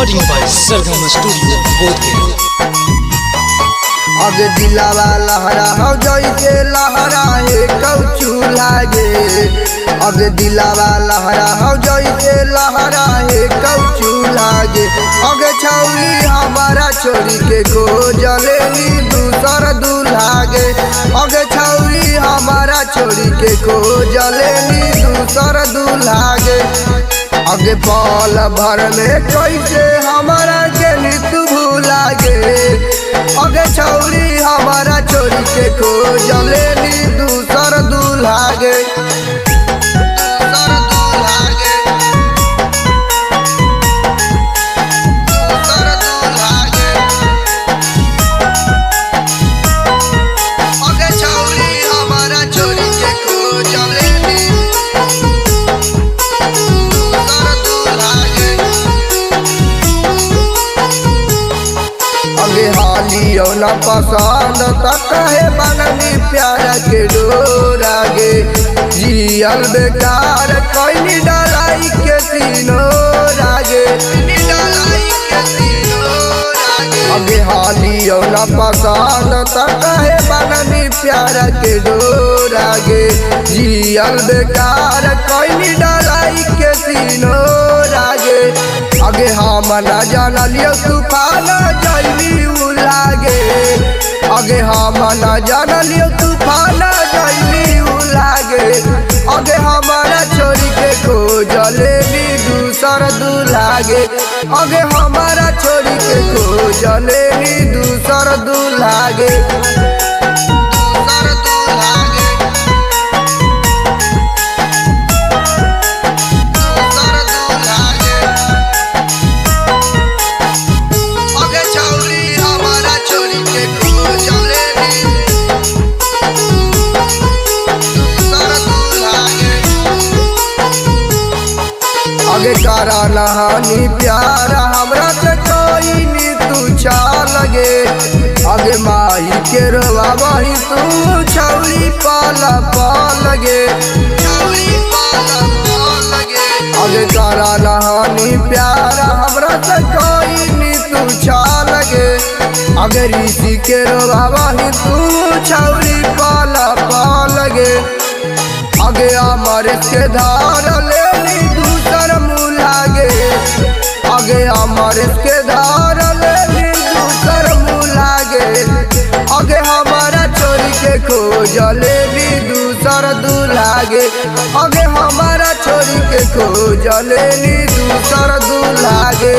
Recording by Sargam Studio, Bodhgaya। अब दिलावा लहरा हो जैसे लहराए कौचू लागे। अब दिलावा लहरा हो जैसे लहराए कौचू लागे। अगे छौरी हमारा छोरी के को जलेनी दूसर दूल्हागे। अगे छौरी हमारा छोरी के को जलेनी दूसर दूल्हागे। अगे पल भर में कैसे हमारा के तू भूलागे। अगे छौरी हमारा छोरी के को जलेनी दूसर दूल्हागे। हालियो न पसंद तकहे बननी प्यार के डोरागे। जियल बेकार कोई डालाई के तीनों रागे। अगे हालियो न पसंद तकहे बननी प्यार के डोरागे। जियल बेकार कोई डालाई के तीनों रागे। अगे हम न जानलियो तूफान जैली लागे। अगे हम न जानलियो तूफान जैली लागे। अगे हमारा छोरी के को जलेनी दूसर दूल्हागे। अगे हमारा छोरी के को जलेनी दूसर दूल्हागे। अगे करा नहानी प्यार हमरा से कोई नी तू लगे। अगे माही के रोवा वही तू छौरी पाला लगे। अगे करा नहानी प्यार हमरा से कोई नी तू लगे। अगे ऋषि के रोवा वही तू छौरी पाला लगे। अगे अमर के धार लेनी दूसर मुलागे। अगे अमर के धार लेनी दूसर मुलागे। अगे हमारा छोरी के को जलेनी दूसर दूल्हागे। अगे हमारा छोरी के को जलेनी दूसर दूल्हागे।